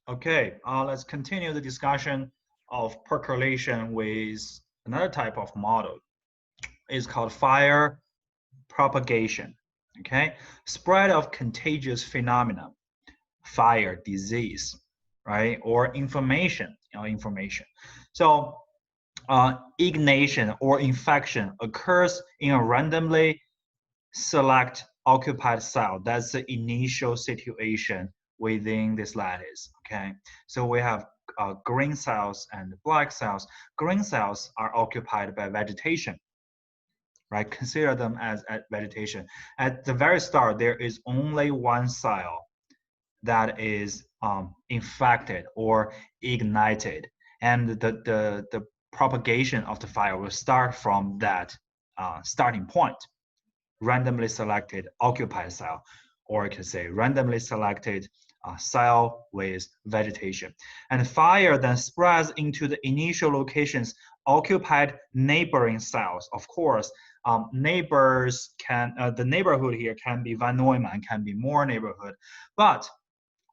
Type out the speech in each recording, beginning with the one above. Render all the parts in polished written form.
Okay, let's continue the discussion of percolation with another type of model. It's called fire propagation. Okay, spread of contagious phenomena, fire, disease, right, or information. Information. So, ignition or infection occurs in a randomly select occupied cell. That's the initial situation within this lattice. Okay, so we have green cells and black cells. Green cells are occupied by vegetation, right? Consider them as vegetation. At the very start, there is only one cell that is infected or ignited, and the propagation of the fire will start from that starting point. Randomly selected occupied cell, or I can say randomly selected cell with vegetation. And fire then spreads into the initial locations occupied neighboring cells. Of course, neighbors can, the neighborhood here can be Van Neumann, can be more neighborhood. But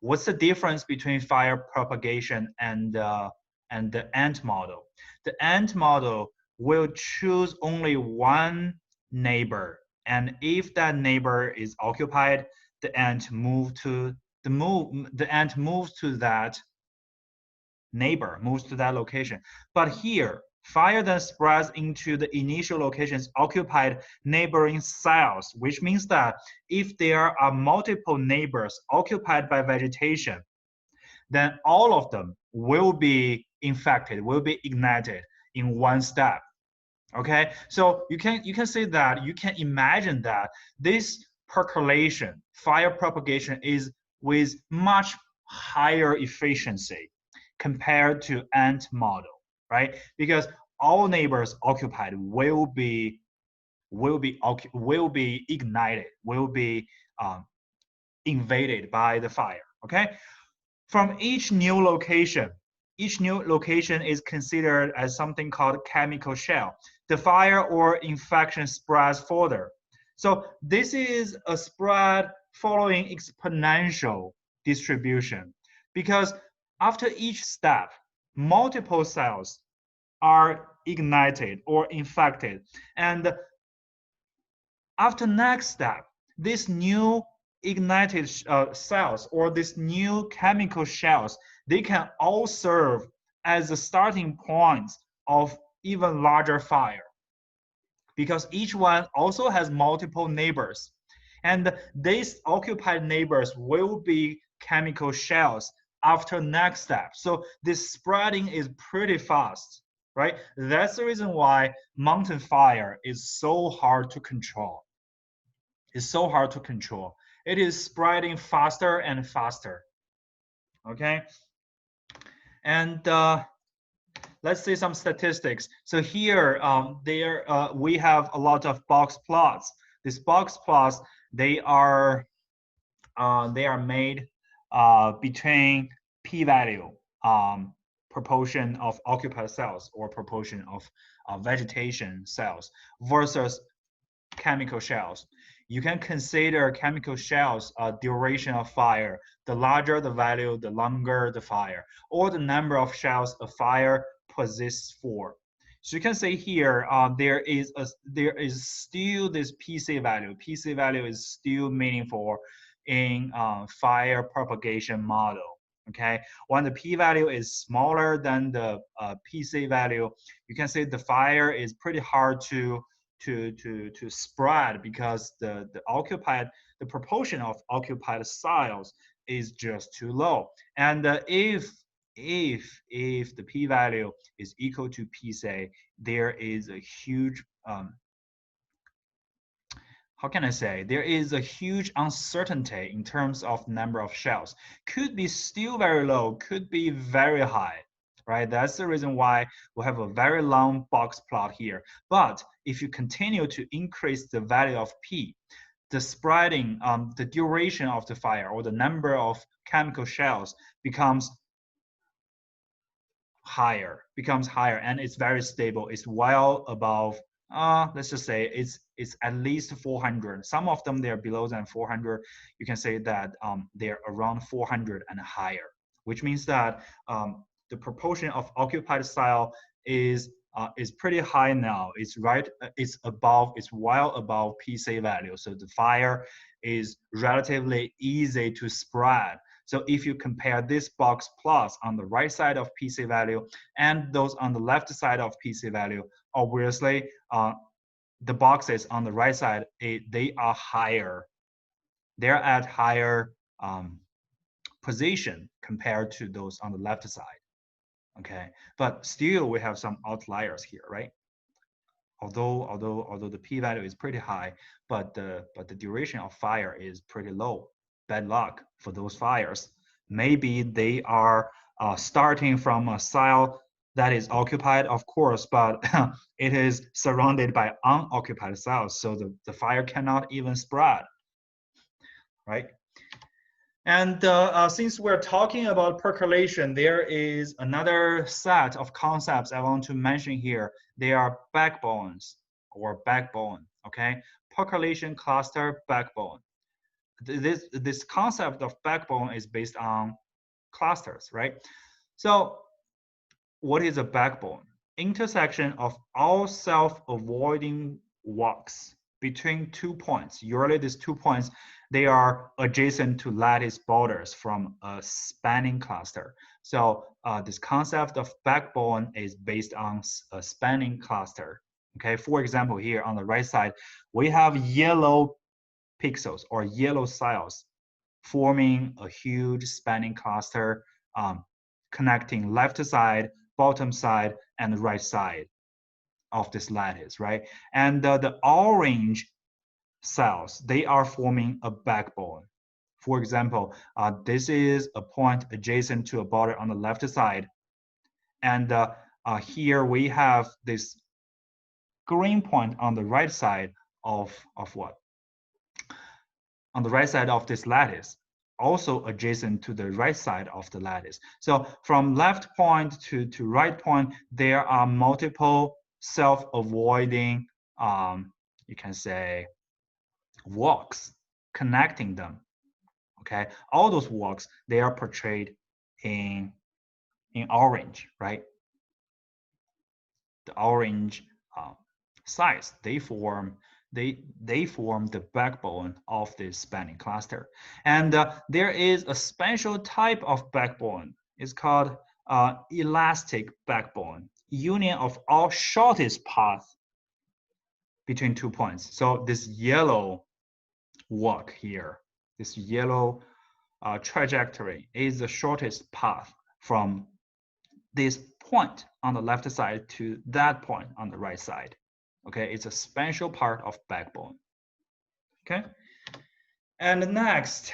what's the difference between fire propagation and the ant model? The ant model will choose only one neighbor, and if that neighbor is occupied, the ant moves to that neighbor, moves to that location. But here, fire then spreads into the initial locations occupied neighboring cells, which means that if there are multiple neighbors occupied by vegetation, then all of them will be infected, will be ignited in one step. Okay, so you can say that, you can imagine that this percolation, fire propagation, is with much higher efficiency compared to ant model, right? Because all neighbors occupied will be ignited, will be invaded by the fire. Okay, from each new location is considered as something called chemical shell. The fire or infection spreads further. So this is a spread following exponential distribution, because after each step, multiple cells are ignited or infected. And after next step, this new ignited cells or these new chemical shells, they can all serve as the starting points of even larger fire, because each one also has multiple neighbors, and these occupied neighbors will be chemical shells after next step. So this spreading is pretty fast, right? That's the reason why mountain fire is so hard to control. It's so hard to control. It is spreading faster and faster. Okay, and let's see some statistics. So here, we have a lot of box plots. These box plots, they are made between p-value, proportion of occupied cells or proportion of vegetation cells versus chemical shells. You can consider chemical shells duration of fire. The larger the value, the longer the fire, or the number of shells a fire persists for. So you can say here there is still this PC value. PC value is still meaningful in fire propagation model. Okay, when the p-value is smaller than the PC value, you can say the fire is pretty hard to spread, because the proportion of occupied cells is just too low. And if the p-value is equal to pc, there is a huge how can I say, there is a huge uncertainty in terms of number of shells. Could be still very low, could be very high, right? That's the reason why we have a very long box plot here. But if you continue to increase the value of P, the spreading, the duration of the fire, or the number of chemical shells becomes higher, and it's very stable. It's well above, let's just say it's at least 400. Some of them, they're below than 400. You can say that they're around 400 and higher. which means that the proportion of occupied cell is pretty high now. It's well above PC value. So the fire is relatively easy to spread. So if you compare this box plots on the right side of PC value and those on the left side of PC value, obviously the boxes on the right side, they are higher. They're at higher position compared to those on the left side. Okay, but still we have some outliers here, right? Although the p-value is pretty high, but the duration of fire is pretty low. Bad luck for those fires. Maybe they are starting from a cell that is occupied, of course, but it is surrounded by unoccupied cells, so the fire cannot even spread, right? And since we're talking about percolation, there is another set of concepts I want to mention here. They are backbones or backbone, okay? Percolation cluster backbone. This concept of backbone is based on clusters, right? So what is a backbone? Intersection of all self-avoiding walks between 2 points. Usually these 2 points, they are adjacent to lattice borders from a spanning cluster. So this concept of backbone is based on a spanning cluster. Okay, for example, here on the right side, we have yellow pixels or yellow cells forming a huge spanning cluster, connecting left side, bottom side, and right side of this lattice, right? And the orange cells, they are forming a backbone. For example, this is a point adjacent to a border on the left side. And here we have this green point on the right side of what? On the right side of this lattice, also adjacent to the right side of the lattice. So from left point to right point, there are multiple self-avoiding, you can say, walks connecting them. Okay, all those walks, they are portrayed in orange, right? The orange sides, they form the backbone of this spanning cluster. And there is a special type of backbone. It's called elastic backbone, union of all shortest path between 2 points. So this yellow walk here, this yellow trajectory is the shortest path from this point on the left side to that point on the right side. Okay, it's a special part of backbone. Okay, and next,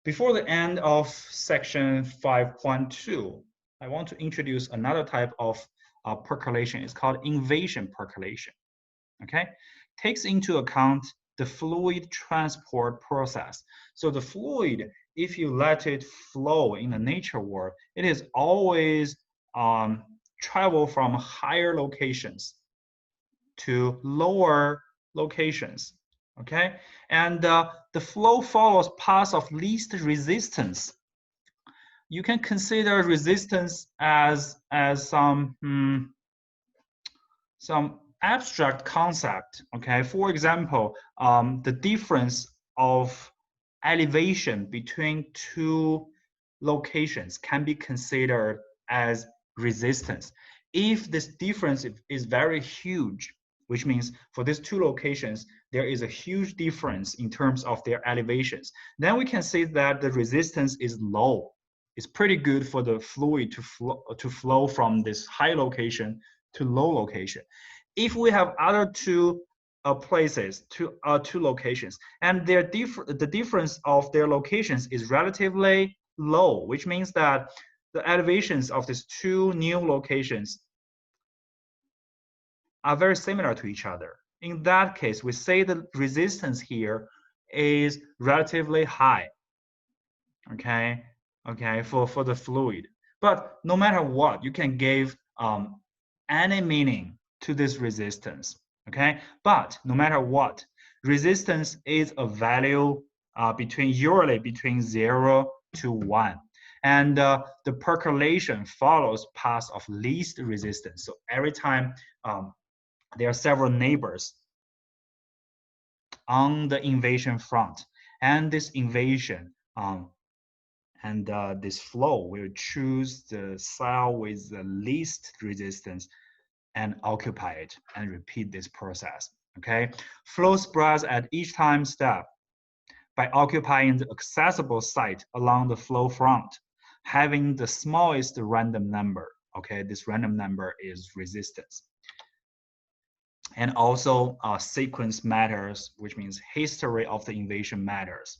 before the end of section 5.2, I want to introduce another type of percolation. It's called invasion percolation. Okay, takes into account the fluid transport process. So the fluid, if you let it flow in the nature world, it is always travel from higher locations to lower locations, okay? And the flow follows paths of least resistance. You can consider resistance as some abstract concept, okay? For example, the difference of elevation between 2 locations can be considered as resistance. If this difference is very huge, which means for these 2 locations, there is a huge difference in terms of their elevations, then we can say that the resistance is low. It's pretty good for the fluid to flow from this high location to low location. If we have other 2 places, 2 locations, and the difference of their locations is relatively low, which means that the elevations of these 2 new locations are very similar to each other. In that case, we say the resistance here is relatively high, okay, for the fluid. But no matter what, you can give any meaning to this resistance, okay? But no matter what, resistance is a value usually between 0 to 1. And the percolation follows path of least resistance. So every time there are several neighbors on the invasion front, and this invasion and this flow will choose the cell with the least resistance and occupy it and repeat this process. Okay, flow spreads at each time step by occupying the accessible site along the flow front, having the smallest random number. Okay, this random number is resistance. And also sequence matters, which means history of the invasion matters.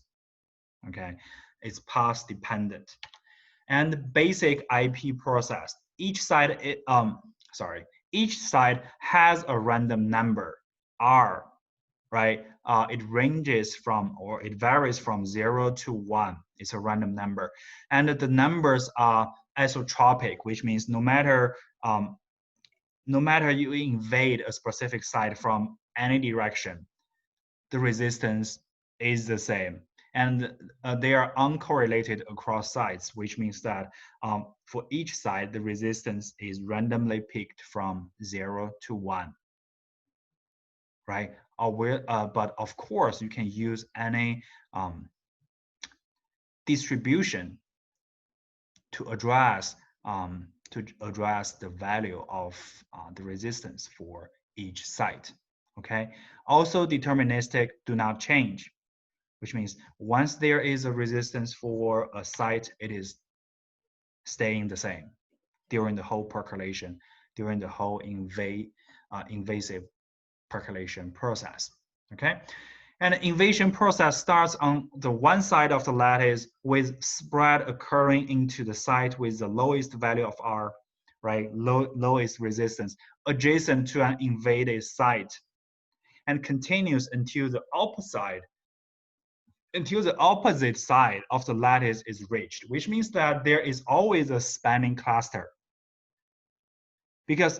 Okay, it's path dependent. And the basic IP process, each side has a random number R, right? It ranges from, or it varies from 0 to 1. It's a random number, and the numbers are isotropic, which means no matter you invade a specific site from any direction, the resistance is the same. And they are uncorrelated across sites, which means that for each site, the resistance is randomly picked from 0 to 1, right? But of course, you can use any distribution to address the value of the resistance for each site. Okay. Also, deterministic do not change, which means once there is a resistance for a site, it is staying the same during the whole percolation, during the whole invasive percolation process. Okay. And the invasion process starts on the one side of the lattice with spread occurring into the site with the lowest value of R, right? Lowest resistance adjacent to an invaded site, and continues until the opposite side of the lattice is reached, which means that there is always a spanning cluster. Because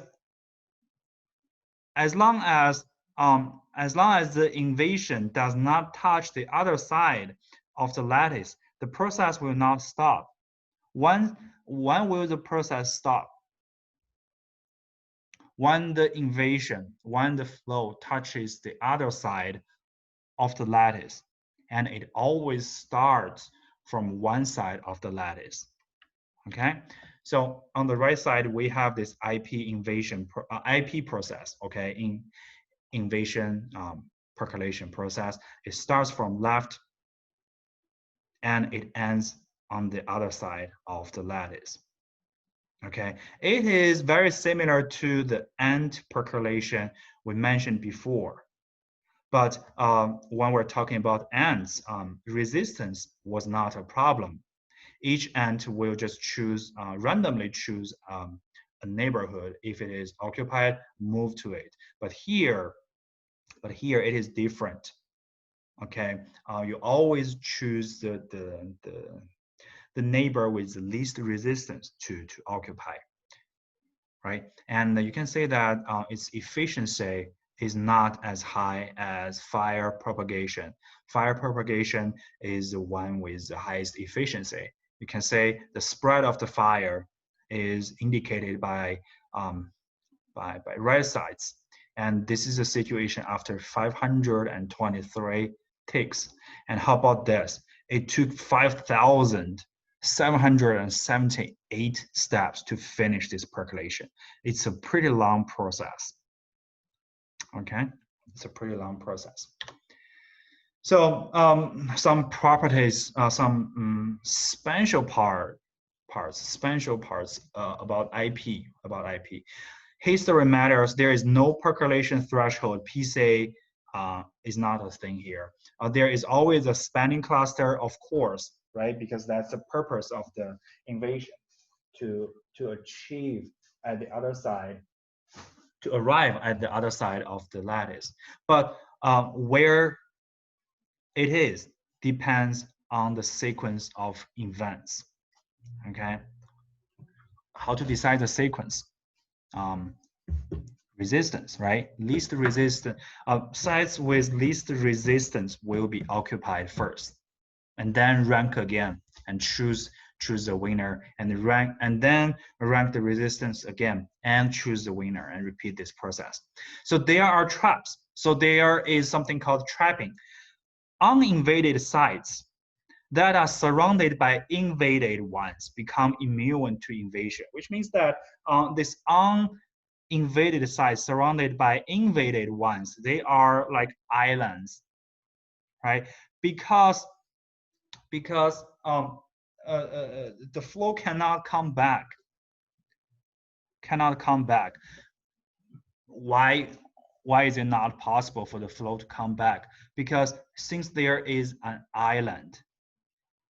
as long as the invasion does not touch the other side of the lattice, the process will not stop. When will the process stop? When the flow touches the other side of the lattice, and it always starts from one side of the lattice. Okay, so on the right side we have this IP process. Okay, in invasion percolation process, it starts from left and it ends on the other side of the lattice. Okay, it is very similar to the end percolation we mentioned before. But when we're talking about ends, resistance was not a problem. Each end will just randomly choose a neighborhood. If it is occupied, move to it. But here it is different. Okay, you always choose the neighbor with the least resistance to occupy, right? And you can say that its efficiency is not as high as fire propagation. Fire propagation is the one with the highest efficiency. You can say the spread of the fire is indicated by red sites. And this is a situation after 523 ticks. And how about this? It took 5,778 steps to finish this percolation. It's a pretty long process. Okay, it's a pretty long process. So some properties, some special parts about IP. History matters. There is no percolation threshold. PCA is not a thing here. There is always a spanning cluster, of course, right? Because that's the purpose of the invasion, to achieve at the other side, to arrive at the other side of the lattice. But where it is depends on the sequence of events. Okay, how to decide the sequence? Resistance, right? Least resistance, sites with least resistance will be occupied first, and then rank again. and choose the winner, and then rank the resistance again and choose the winner, and repeat this process. So there are traps. So there is something called trapping. Uninvaded sites that are surrounded by invaded ones become immune to invasion, which means that this uninvaded sites surrounded by invaded ones, they are like islands, right? Because the flow cannot come back. Why is it not possible for the flow to come back? Because since there is an island,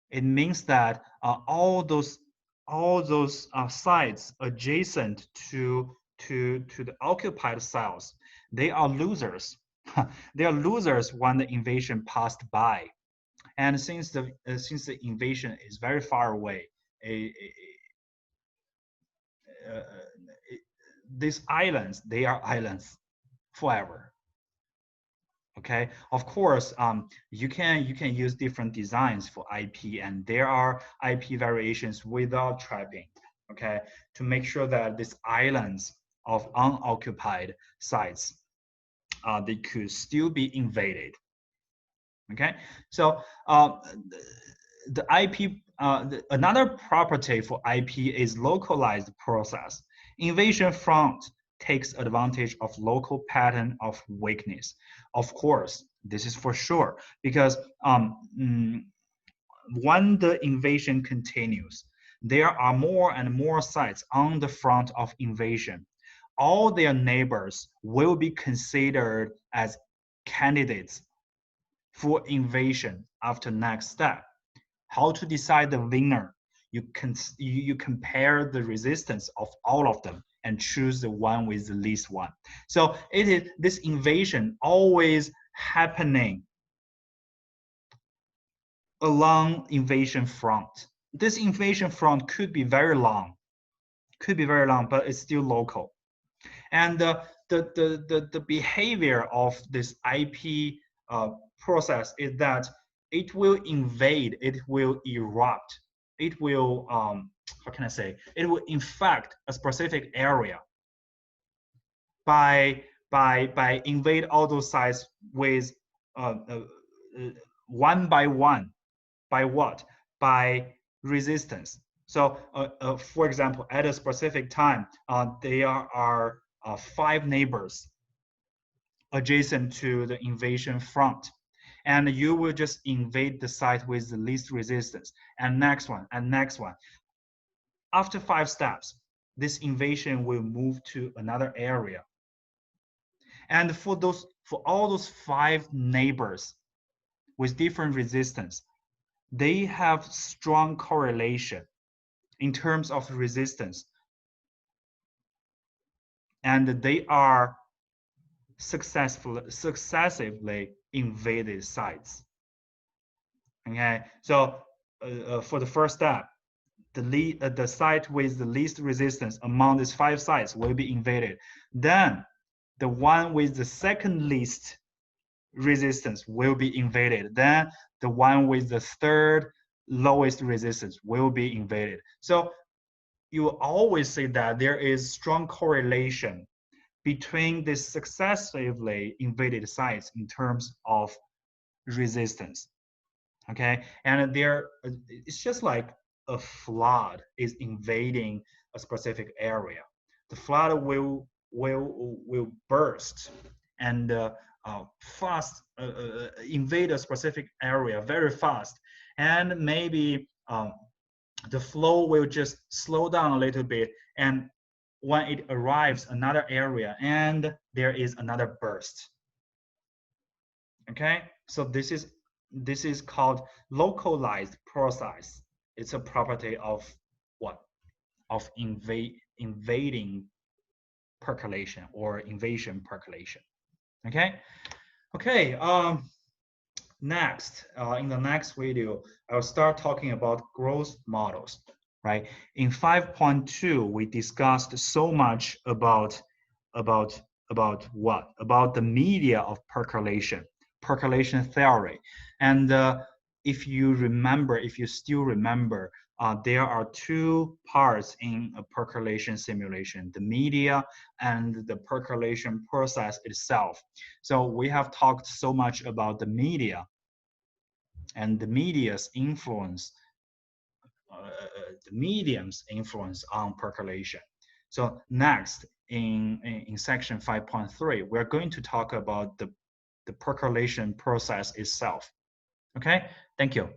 it means that all those sites adjacent to the occupied cells, they are losers. They are losers when the invasion passed by. And since the invasion is very far away, these islands, they are islands forever. Okay, of course, you can use different designs for IP, and there are IP variations without trapping. Okay, to make sure that these islands of unoccupied sites, they could still be invaded. Okay, so the IP, another property for IP is localized process. Invasion front takes advantage of local pattern of weakness. Of course, this is for sure, because when the invasion continues, there are more and more sites on the front of invasion. All their neighbors will be considered as candidates for invasion after next step. How to decide the winner? You compare the resistance of all of them and choose the one with the least one. So it is this invasion always happening along invasion front. This invasion front could be very long, but it's still local. And the behavior of this IP process is that it will invade, it will erupt, it will, how can I say, it will infect a specific area by invade all those sites with one by one. By what? By resistance. So for example, at a specific time, there are 5 neighbors adjacent to the invasion front, and you will just invade the site with the least resistance, and next one, and next one. After 5 steps, this invasion will move to another area. And for all those 5 neighbors with different resistance, they have strong correlation in terms of resistance, and they are successively invaded sites. Okay, so for the first step, the site with the least resistance among these 5 sites will be invaded. Then the one with the second least resistance will be invaded. Then the one with the third lowest resistance will be invaded. So you always say that there is strong correlation between the successively invaded sites in terms of resistance. Okay, and it's just like a flood is invading a specific area. The flood will burst and fast invade a specific area very fast, and maybe the flow will just slow down a little bit, and when it arrives another area, and there is another burst. Okay, so this is called localized process. It's a property of what? Of invading percolation or invasion percolation. Okay. Next, in the next video, I'll start talking about growth models. Right. In 5.2, we discussed so much about what? About the media of percolation theory, and if you remember, if you still remember, there are two parts in a percolation simulation, the media and the percolation process itself. So we have talked so much about the media and the media's influence, the medium's influence on percolation. So next, in section 5.3, we're going to talk about the percolation process itself. Okay, thank you.